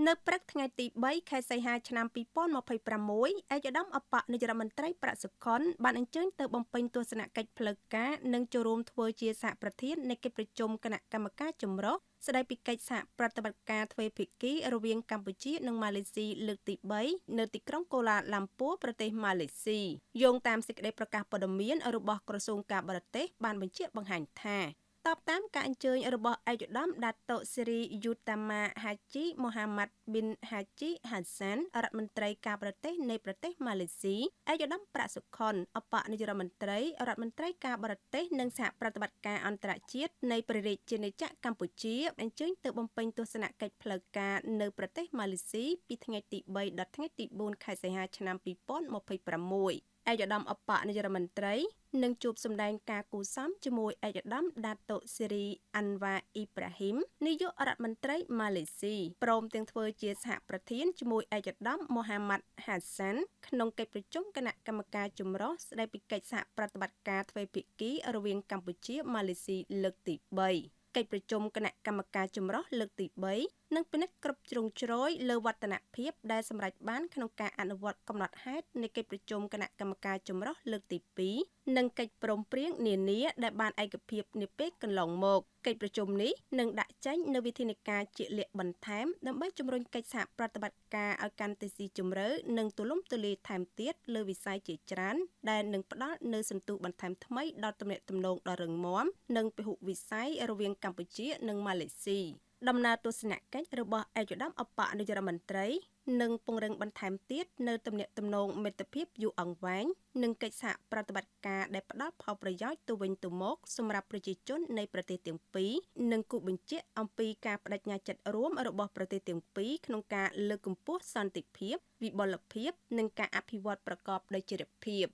នៅព្រឹកថ្ងៃទី3ខែសីហាឆ្នាំ2026ឯកឧត្តមអបនាយករដ្ឋមន្ត្រីប្រាក់សុខុនបានអញ្ជើញទៅបំពេញទស្សនកិច្ចផ្លូវការនិងចូលរួមធ្វើជាសហប្រធាននៃកិច្ចប្រជុំគណៈកម្មការចម្រុះស្ដីពីកិច្ចសហប្រតិបត្តិការទ្វេភាគីរវាងកម្ពុជានិងម៉ាឡេស៊ីលើកទី3នៅទីក្រុងកូឡាឡាំពួរប្រទេសម៉ាឡេស៊ីយោងតាមសេចក្តីប្រកាសព័ត៌មានរបស់ក្រសួងការបរទេសបានបញ្ជាក់បង្ហាញថាតបតាមការអញ្ជើញរបស់ឯកឧត្តមដាតុសេរីយូតាម៉ាហាជីមូហាម៉ាត់ប៊ីនហាជីហាសានរដ្ឋមន្ត្រីការបរទេសនៃប្រទេសម៉ាឡេស៊ីឯកឧត្តមប្រាក់សុខុនអបនាយករដ្ឋមន្ត្រីការបរទេសនិងសហប្រតិបត្តិការអន្តរជាតិនៃព្រះរាជាណាចក្រកម្ពុជាអញ្ជើញទៅបំពេញទស្សនកិច្ចផ្លូវការនៅប្រទេសម៉ាឡេស៊ីពីថ្ងៃទី3ដល់ថ្ងៃទី4ខែសីហាឆ្នាំ2026ឯកឧត្តមអបនាយករដ្ឋមន្ត្រីនឹងជួបសម្ដែងការគូសំជាមួយឯកឧត្តមដាតុសេរីអាន់វ៉ាអ៊ីប្រាហ៊ីមនាយករដ្ឋមន្ត្រីម៉ាឡេស៊ីព្រមទាំងធ្វើជាសហប្រធានជាមួយឯកឧត្តមមូហាម៉ាត់ហាសានក្នុងកិច្ចប្រជុំគណៈកម្មការចម្រុះស្ដីពីកិច្ចសហប្រតិបត្តិការទ្វេភាគីរវាងកម្ពុជាម៉ាឡេស៊ីលើកទី3កិច្ចប្រជុំគណៈកម្មការចម្រុះលើកទី3នឹងពិនិត្យគ្រប់ជ្រុងជ្រោយលើវឌ្ឍនភាពដែលសម្រេចបានក្នុងការអនុវត្តកំណត់ហេតុនៃកិច្ចប្រជុំគណៈកម្មការចម្រុះលើកទី2និងកិច្ចព្រមព្រៀងនានាដែលបានឯកភាពនាពេលកន្លងមកកិច្ចប្រជុំនេះនឹងដាក់ចេញនូវវិធានការជាក់លាក់បន្ថែមដើម្បីជំរុញកិច្ចសហប្រតិបត្តិការឲ្យកាន់តែស៊ីជម្រៅនិងទូលំទូលាយថែមទៀតលើវិស័យជាច្រើនដែលនឹងផ្ដល់នូវសន្ទុះបន្ថែមថ្មីដល់ទំនាក់ទំនងដ៏រឹងមាំនិងពហុវិស័យរវាងកម្ពុជានិងម៉ាឡេស៊ីដំណើរទស្សនកិច្ចរបស់ឯកឧត្តមអបនាយករដ្ឋមន្ត្រីនឹងពង្រឹងបន្ថែមទៀតនៅទំនាក់ទំនងមិត្តភាពយូរអង្វែងនិងកិច្ចសហប្រតិបត្តិការដែលផ្ដល់ផលប្រយោជន៍ទៅវិញទៅមកសម្រាប់ប្រជាជននៃប្រទេសទាំងពីរនិងគូបញ្ជាក់អំពីការបដិញ្ញាចិត្តរួមរបស់ប្រទេសទាំងពីរក្នុងការលើកកម្ពស់សន្តិភាពវិបុលភាពនិងការអភិវឌ្ឍប្រកបដោយចីរភាព